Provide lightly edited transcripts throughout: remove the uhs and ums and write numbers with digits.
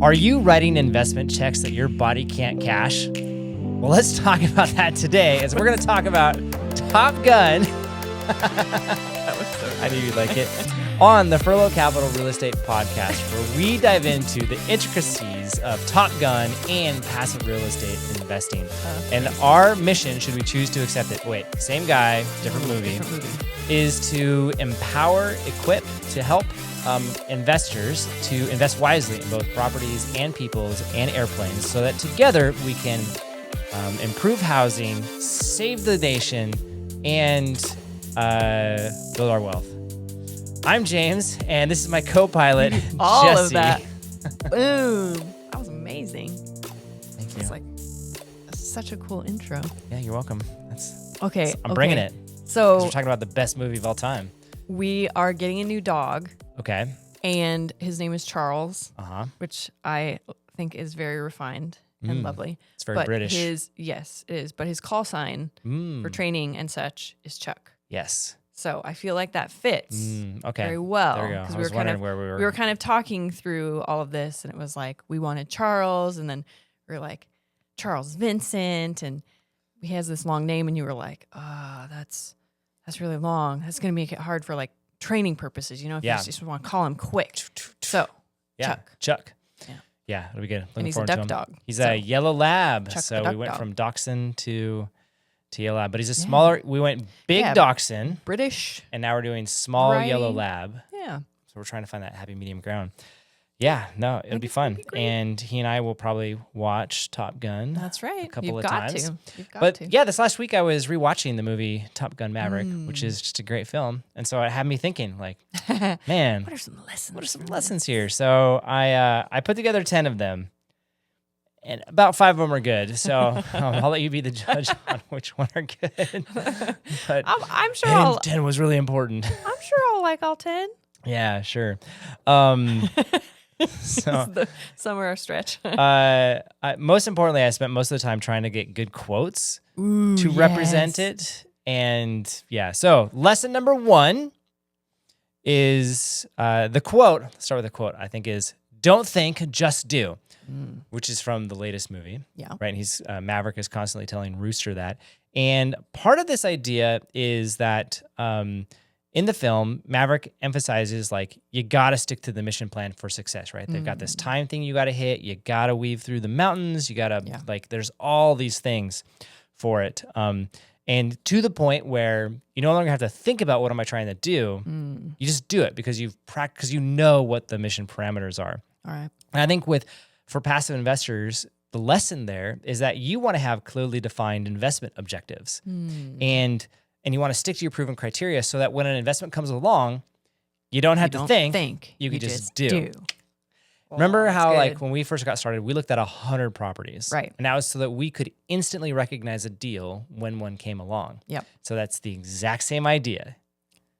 Are you writing investment checks that your body can't cash? Well, let's talk about that today, as we're going to talk about Top Gun. That was so I knew you'd like it. On the Furlo Capital Real Estate Podcast, where we dive into the intricacies of Top Gun and passive real estate investing. And our mission, should we choose to accept it, same guy, different movie, is to empower, equip, to help investors to invest wisely in both properties and peoples and airplanes, so that together we can improve housing, save the nation, and build our wealth. I'm James, and this is my co-pilot, all Jessi. of that. Boom. That was amazing. Thank you. It's like such a cool intro. Yeah, you're welcome. Okay. I'm bringing it. So We're talking about the best movie of all time. we are getting a new dog, Okay. and his name is Charles, Which I think is very refined and lovely. it's very British. Yes, it is. But his call sign for training and such is Chuck. Yes. So I feel like that fits Okay. very well. There we go. I Because was wondering where we were. We were kind of talking through all of this, and it was like we wanted Charles, and then we were like Charles Vincent, and he has this long name, and you were like, that's really long. That's gonna make it hard for like training purposes, if you just want to call him quick. So Chuck. Yeah. Yeah, it'll be good. And he's a duck dog. He's So, a yellow lab. Chuck the So we duck went dog. from dachshund to yellow lab, but he's a smaller. We went big Yeah. dachshund, British. and now we're doing small Right. yellow lab. Yeah. So we're trying to find that happy medium ground. Yeah, no, it'll be fun. great. And he and I will probably watch Top Gun. That's right. A couple You've of got times. to. You've got But to. yeah, this last week I was rewatching the movie Top Gun Maverick, which is just a great film. And so it had me thinking, like, man, What are some lessons? what are some lessons here? So I put together 10 of them, and about 5 of them are good. So I'll let you be the judge on which one are good. But I'm sure 10 was really important. I'm sure I'll like all 10. Yeah, sure. So Somewhere a stretch. most importantly, I spent most of the time trying to get good quotes to represent it. And yeah, so lesson number 1 is the quote. Let's start with the quote. I think is, "Don't think, just do," which is from the latest movie. Yeah. Right. And he's Maverick is constantly telling Rooster that. And part of this idea is that in the film, Maverick emphasizes, like, you got to stick to the mission plan for success, right? They've got this time thing you got to hit. You got to weave through the mountains. You got to, there's all these things for it. And to the point where you no longer have to think about what am I trying to do. You just do it because because you know what the mission parameters are. All right. And I think for passive investors, the lesson there is that you want to have clearly defined investment objectives. And you want to stick to your proven criteria so that when an investment comes along, you don't have to think. You can just do. Remember how, like, when we first got started, we looked at 100 properties. Right. And that was so that we could instantly recognize a deal when one came along. Yep. So that's the exact same idea.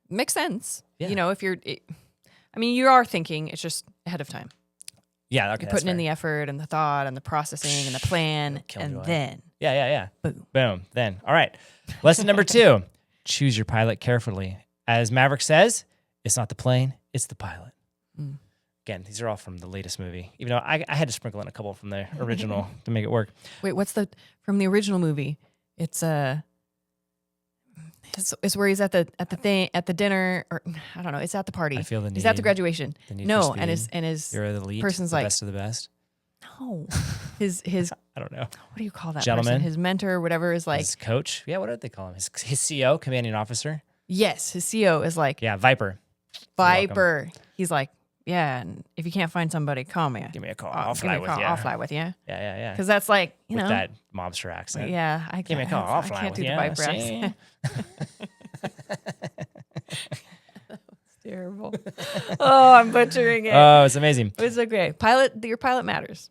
Makes sense. Yeah. If you are thinking, it's just ahead of time. Yeah, okay, You're putting in the effort and the thought and the processing and the plan, and then Yeah. boom. Then. All right. Lesson number 2, choose your pilot carefully. As Maverick says, it's not the plane, it's the pilot. Again, these are all from the latest movie, even though I had to sprinkle in a couple from the original to make it work. Wait, what's from the original movie? It's it's where he's at the dinner, or I don't know. It's at the party. I feel the need. He's at the graduation. No, and his you're the elite, person's the like, best of the best. No, his I don't know. What do you call that Gentleman? person? His mentor, whatever, is like His coach. Yeah, what did they call him? His CO, commanding officer. Yes, his CO is like Yeah, Viper. He's like, yeah, and if you can't find somebody, call me. Give me a call. I'll fly with you. I'll fly with you. Yeah. Because that's like, with that mobster accent. Yeah, Give me a call. I'll fly I can't with do you. the Viper See? accent. Terrible. Oh, I'm butchering it. Oh, it's amazing. It's okay. Your pilot matters.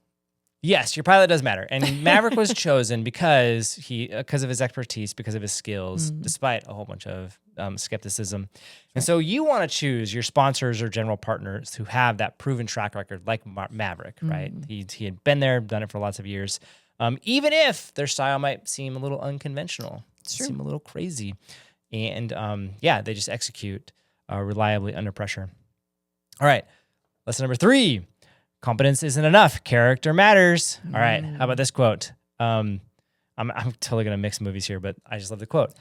Yes, your pilot does matter. And Maverick was chosen because of his expertise, because of his skills, despite a whole bunch of skepticism. And so you want to choose your sponsors or general partners who have that proven track record, like Maverick, right? He had been there, done it for lots of years, even if their style might seem a little unconventional, seem a little crazy. And they just execute reliably under pressure. All right, lesson number 3. competence isn't enough. Character matters. All right. How about this quote? I'm totally going to mix movies here, but I just love the quote.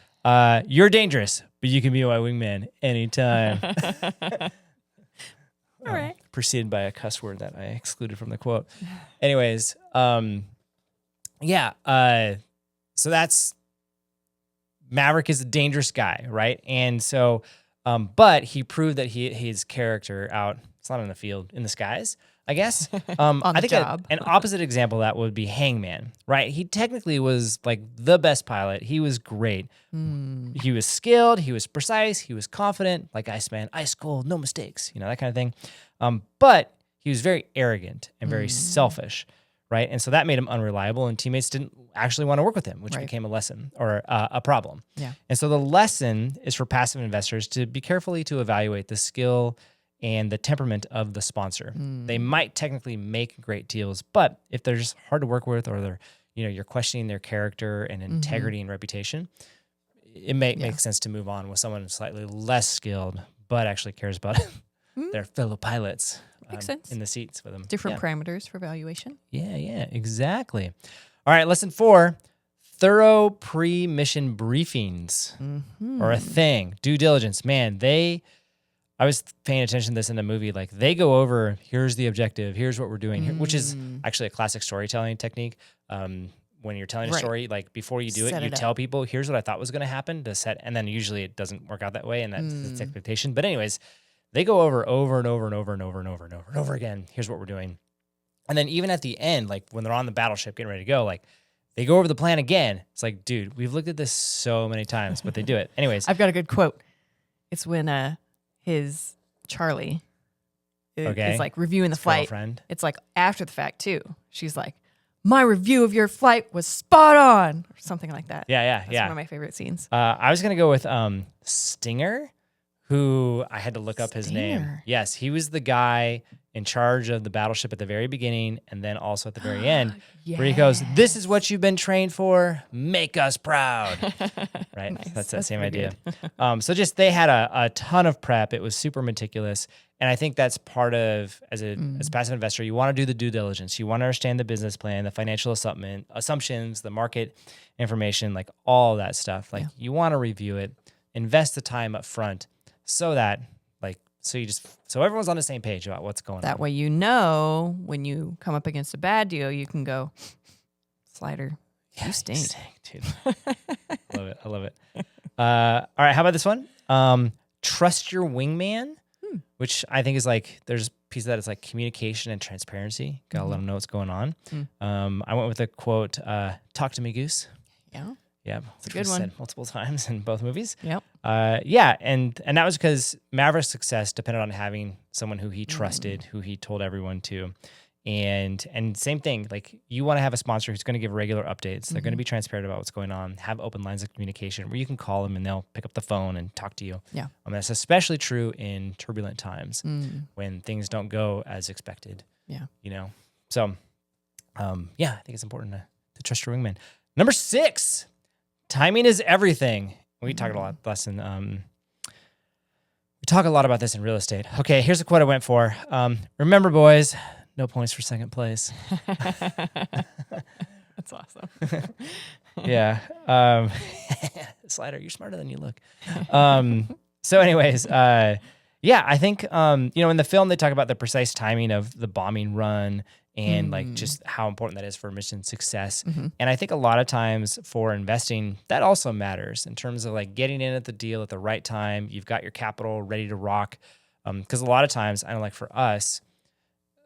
You're dangerous, but you can be my wingman anytime. All right. Preceded by a cuss word that I excluded from the quote. Anyways, so that's Maverick is a dangerous guy, right? And so, but he proved that his character out. It's not in the field, in the skies, I guess. I think an opposite example of that would be Hangman, right? He technically was like the best pilot. He was great. He was skilled. He was precise. He was confident, like Iceman, ice cold, no mistakes, that kind of thing. But he was very arrogant and very selfish, right? And so that made him unreliable, and teammates didn't actually want to work with him, which became a lesson or a problem. Yeah. And so the lesson is for passive investors to be carefully to evaluate the skill and the temperament of the sponsor. They might technically make great deals, but if they're just hard to work with, or they're, you're questioning their character and integrity and reputation, it may make sense to move on with someone slightly less skilled, but actually cares about their fellow pilots. Makes sense. In the seats with them. Different parameters for valuation. Yeah, exactly. All right, lesson 4, thorough pre-mission briefings are a thing. Due diligence, man, I was paying attention to this in the movie. Like, they go over, here's the objective, here's what we're doing, here, which is actually a classic storytelling technique. When you're telling a story, like before you do it, you tell people, here's what I thought was going to happen to set, and then usually it doesn't work out that way, and that's the expectation. But anyways, they go over and over and over and over and over and over and over and over again. Here's what we're doing. And then even at the end, like when they're on the battleship getting ready to go, like they go over the plan again. It's like, dude, we've looked at this so many times, but they do it. Anyways. I've got a good quote. It's when his Charlie is like reviewing the flight. Girlfriend. It's like after the fact too. She's like, my review of your flight was spot on, or something like that. Yeah. That's one of my favorite scenes. I was going to go with Stinger, who I had to look up his name. Yes, he was the guy in charge of the battleship at the very beginning, and then also at the very end, where he goes, this is what you've been trained for, make us proud. Right? Nice. That's that same idea. So just they had a ton of prep. It was super meticulous. And I think that's part of, as a passive investor, you want to do the due diligence. You want to understand the business plan, the financial assumptions, the market information, like all that stuff. Like you want to review it, invest the time up front so that so everyone's on the same page about what's going on. That way, when you come up against a bad deal, you can go, Slider, you stink. Dude. I love it. All right, how about this one? Trust your wingman, which I think is like, there's a piece of that is like communication and transparency. Got to let them know what's going on. I went with a quote, talk to me, Goose. Yeah, it's a good one. Said multiple times in both movies. Yep. And that was because Maverick's success depended on having someone who he trusted, who he told everyone to, and same thing. Like you want to have a sponsor who's going to give regular updates. They're going to be transparent about what's going on. Have open lines of communication where you can call them and they'll pick up the phone and talk to you. Yeah. That's especially true in turbulent times when things don't go as expected. Yeah. So, I think it's important to trust your wingman. Number 6. Timing is everything. We talk a lot about this in real estate. Okay, here's a quote I went for. Remember, boys, no points for second place. That's awesome. Yeah. Slider, you're smarter than you look. So anyways, I think, in the film, they talk about the precise timing of the bombing run and like just how important that is for mission success. And I think a lot of times for investing, that also matters in terms of like getting in at the deal at the right time. You've got your capital ready to rock. Because a lot of times, I know like for us,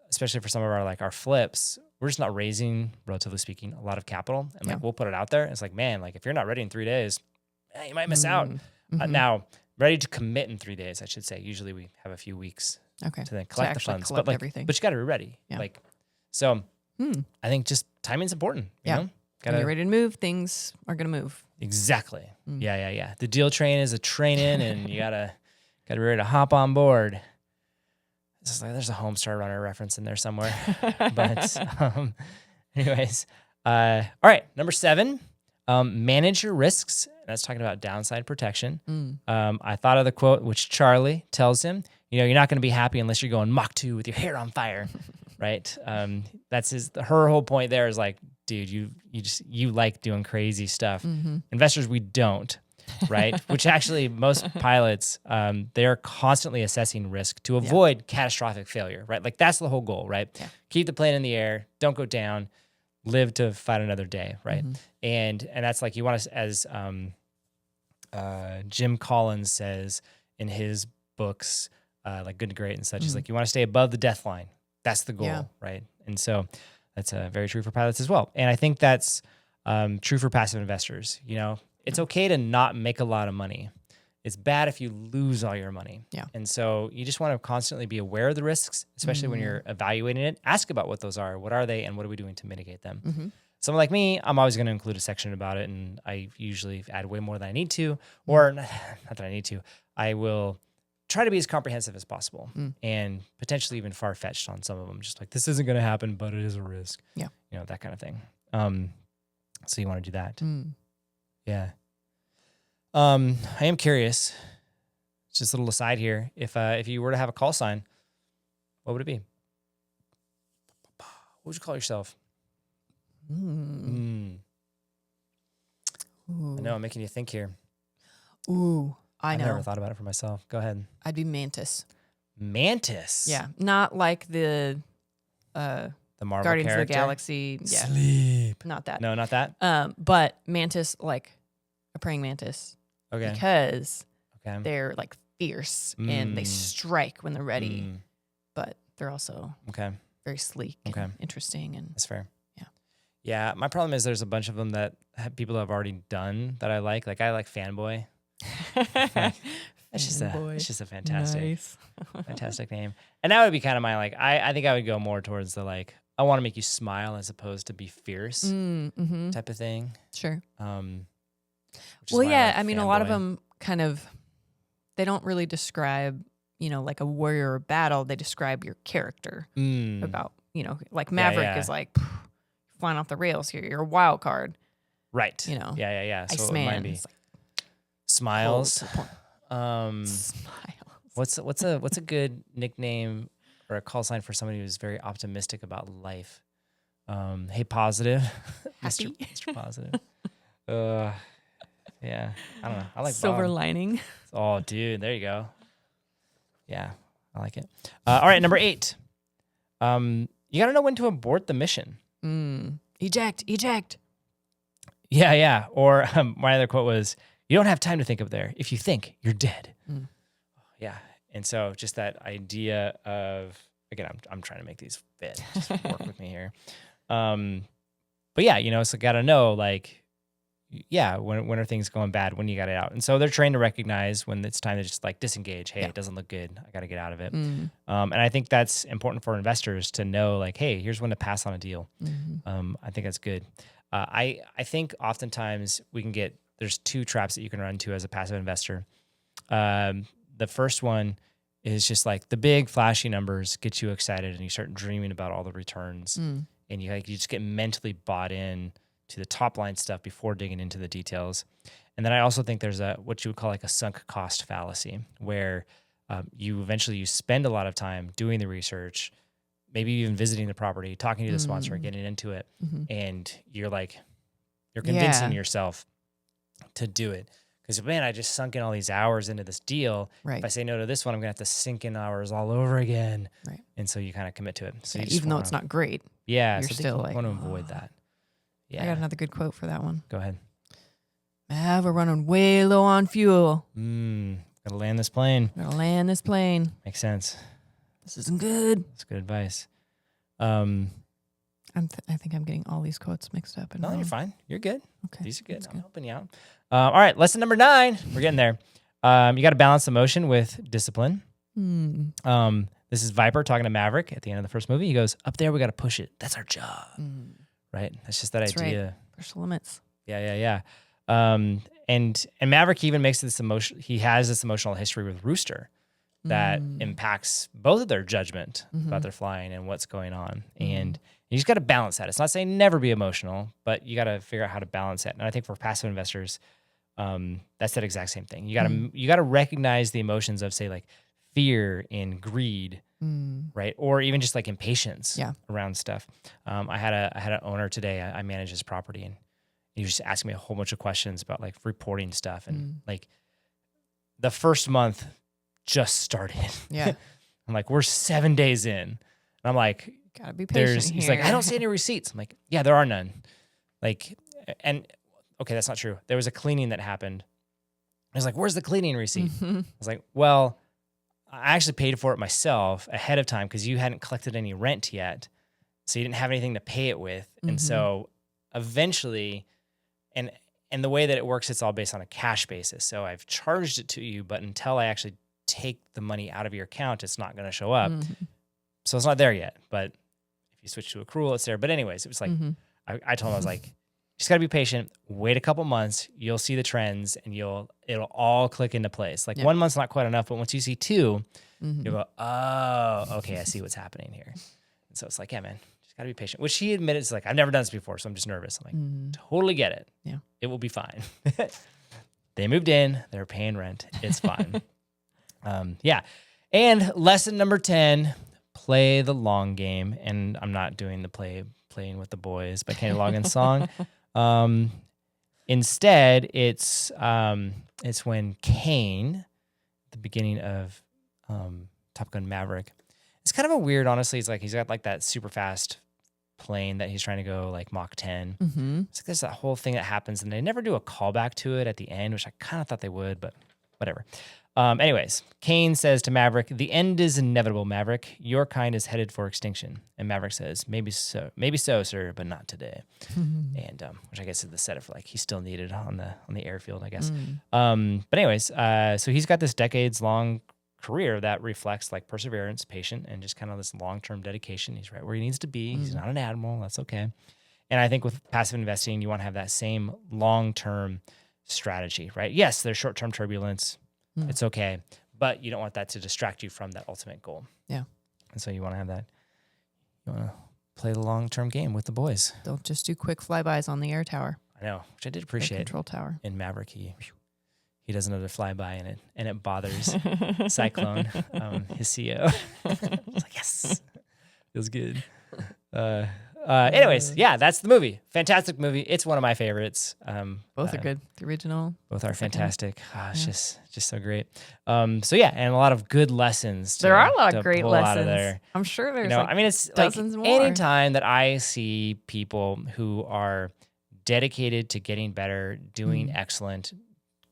especially for some of our flips, we're just not raising, relatively speaking, a lot of capital. And we'll put it out there. It's like, man, like if you're not ready in 3 days, you might miss out. Now, ready to commit in 3 days, I should say. Usually we have a few weeks to then collect the funds. But you got to be ready. Yeah. So I think just timing's important. You know? When you're ready to move, things are going to move. Exactly. Yeah. The deal train is a train in, and you gotta be ready to hop on board. It's just like there's a Homestar Runner reference in there somewhere. But anyways, all right. Number 7, manage your risks. That's talking about downside protection. I thought of the quote which Charlie tells him. You're not going to be happy unless you're going Mach 2 with your hair on fire. right? That's her whole point there is like, dude, you like doing crazy stuff. Investors, we don't, right? Which actually most pilots, they're constantly assessing risk to avoid catastrophic failure, right? Like that's the whole goal, right? Yeah. Keep the plane in the air, don't go down, live to fight another day, right? And that's like you want to, as Jim Collins says in his books, like Good to Great and such, is like you want to stay above the death line. That's the goal, right? And so that's very true for pilots as well. And I think that's true for passive investors. You know, it's okay to not make a lot of money. It's bad if you lose all your money. Yeah. And so you just want to constantly be aware of the risks, especially when you're evaluating it. Ask about what those are. What are they? And what are we doing to mitigate them? Someone like me, I'm always going to include a section about it. And I usually add way more than I need to, or not that I need to. I will try to be as comprehensive as possible and potentially even far-fetched on some of them. Just like, this isn't going to happen, but it is a risk. Yeah. You know, that kind of thing. So you want to do that. Yeah. I am curious, just a little aside here. If you were to have a call sign, what would it be? What would you call yourself? I know, I'm making you think here. I know. I've never thought about it for myself. Go ahead. I'd be Mantis. Mantis? Yeah. Not like the Marvel Guardians character? of the Galaxy. Yeah. Sleep. Not that. No, not that? But Mantis, like a praying mantis. Okay. Because they're like fierce and they strike when they're ready. But they're also very sleek and interesting. And that's fair. Yeah. Yeah. My problem is there's a bunch of them that people have already done that I like. Like I like Fanboy. It's just a fantastic, fantastic name. And that would be kind of my, like, I think I would go more towards the, like, I want to make you smile as opposed to be fierce type of thing. Sure. Well, yeah. I mean, a lot of them kind of, they don't really describe, you know, like a warrior or battle. They describe your character about, you know, like Maverick is like flying off the rails here. You're a wild card. Right. You know. Yeah. So Iceman. it might be Smiles. What's a good nickname or a call sign for somebody who's very optimistic about life? Hey, Positive. Happy. Mr. Positive. Yeah. I don't know. I like Silver Bob. Lining. Oh, dude. There you go. Yeah. I like it. All right. Number 8. You got to know when to abort the mission. Eject. Yeah. Or my other quote was, you don't have time to think up there. If you think, you're dead. Yeah. And so just that idea of, again, I'm trying to make these fit. Just work with me here. But yeah, you know, so got to know, like, yeah, when are things going bad, when you got it out. And so they're trained to recognize when it's time to just like disengage. Hey, it doesn't look good. I got to get out of it. And I think that's important for investors to know, like, hey, here's when to pass on a deal. I think that's good. I think oftentimes there's 2 traps that you can run into as a passive investor. The first one is just like the big flashy numbers get you excited and you start dreaming about all the returns and you just get mentally bought in to the top line stuff before digging into the details. And then I also think there's what you would call like a sunk cost fallacy, where you spend a lot of time doing the research, maybe even visiting the property, talking to the sponsor, getting into it, and you're convincing yourself to do it. Because, man, I just sunk in all these hours into this deal. Right. If I say no to this one, I'm going to have to sink in hours all over again. Right. And so you kind of commit to it. So even though it's not great. Yeah. You're so still you like, want to avoid that. Yeah. I got another good quote for that one. Go ahead. Mav, we're running way low on fuel. Gotta land this plane. Makes sense. This isn't good. That's good advice. I think I'm getting all these quotes mixed up. No, you're fine. You're good. Okay. These are good. I'm helping you out. All right. Lesson number 9. We're getting there. You got to balance emotion with discipline. This is Viper talking to Maverick at the end of the first movie. He goes, up there, we got to push it. That's our job. Right? That's just that idea. Right. Push the limits. Yeah. And Maverick even makes this he has this emotional history with Rooster that impacts both of their judgment about their flying and what's going on. And you just got to balance that. It's not saying never be emotional, but you got to figure out how to balance it. And I think for passive investors, that's that exact same thing. You got to recognize the emotions of, say, like fear and greed right? Or even just like impatience Yeah. around stuff. I had an owner today. I manage his property, and he was just asking me a whole bunch of questions about like reporting stuff, and like the first month just started. Yeah. I'm like, we're 7 days in, and I'm like, Gotta be patient here. he's like, I don't see any receipts. I'm like, yeah, there are none. Like, and okay, that's not true. There was a cleaning that happened. I was like, where's the cleaning receipt? I was like, well, I actually paid for it myself ahead of time because you hadn't collected any rent yet. So you didn't have anything to pay it with. And so eventually, and the way that it works, it's all based on a cash basis. So I've charged it to you, but until I actually take the money out of your account, it's not going to show up. So it's not there yet. But if you switch to accrual, it's there. But anyways, it was like, I told him, I was like, just got to be patient, wait a couple months, you'll see the trends, and it'll all click into place. Like 1 month's not quite enough, but once you see 2, you'll go, oh, okay, I see what's happening here. And so it's like, yeah, man, just got to be patient, which he admitted, it's like, I've never done this before, so I'm just nervous. I'm like, totally get it. Yeah. It will be fine. They moved in, they're paying rent. It's fine. Yeah. And lesson number 10, play the long game. And I'm not doing the playing with the boys by Kenny Loggins' song. Instead, it's when Kane, the beginning of Top Gun Maverick, it's kind of a weird, honestly, it's like he's got like that super fast plane that he's trying to go like Mach 10. It's like there's that whole thing that happens, and they never do a callback to it at the end, which I kind of thought they would, but whatever. Anyways, Kane says to Maverick, "The end is inevitable, Maverick. Your kind is headed for extinction." And Maverick says, maybe so, sir, but not today." And which I guess is the setup for like he's still needed on the airfield, I guess. But anyways, so he's got this decades-long career that reflects like perseverance, patience, and just kind of this long-term dedication. He's right where he needs to be. He's not an admiral. That's okay. And I think with passive investing, you want to have that same long-term strategy, right? Yes, there's short-term turbulence. It's okay, but you don't want that to distract you from that ultimate goal. Yeah. And so you want to have that, you want to play the long-term game with the boys. Don't just do quick flybys on the air tower. I know, which I did appreciate. The control tower. In Maverick, he does another flyby and it bothers Cyclone, his CEO. It's like, yes, feels good. Anyways, yeah, that's the movie. Fantastic movie. It's one of my favorites. Both are good. The original. Both are fantastic. It's just so great. So yeah, and a lot of good lessons. There are a lot of great lessons lessons. Out of there. I'm sure there's I mean, it's dozens like more. anytime that I see people who are dedicated to getting better, doing excellent,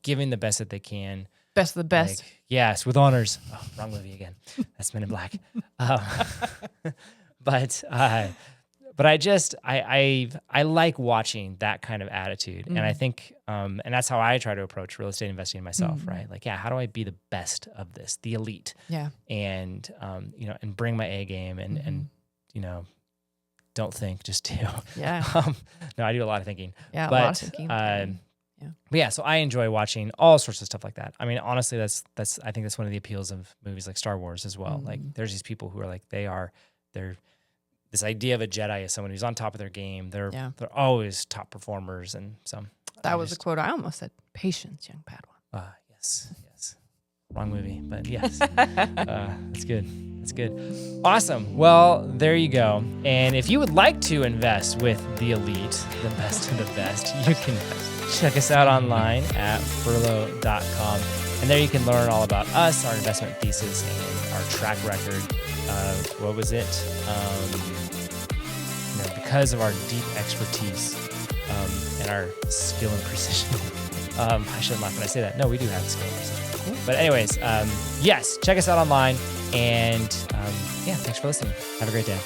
giving the best that they can. Best of the best. Like, yes, with honors. Oh, wrong movie again. That's Men in Black. But I like watching that kind of attitude. And I think, and that's how I try to approach real estate investing myself, right? Like, yeah, how do I be the best of this, the elite? Yeah. And, and bring my A game and don't think, just do. Yeah. No, I do a lot of thinking. Yeah, but, a lot of thinking. But yeah, so I enjoy watching all sorts of stuff like that. I mean, honestly, that's I think that's one of the appeals of movies like Star Wars as well. Like, there's these people who are like, they're this idea of a Jedi is someone who's on top of their game. They're always top performers, and so that was a quote I almost said. Patience, young Padawan. Yes. Wrong movie, but yes, that's good. That's good. Awesome. Well, there you go. And if you would like to invest with the elite, the best of the best, you can check us out online at furlo.com. And there you can learn all about us, our investment thesis, and our track record. What was it? Because of our deep expertise and our skill and precision. I shouldn't laugh when I say that. No, we do have skill and precision. But anyways, yes, check us out online. And yeah, thanks for listening. Have a great day.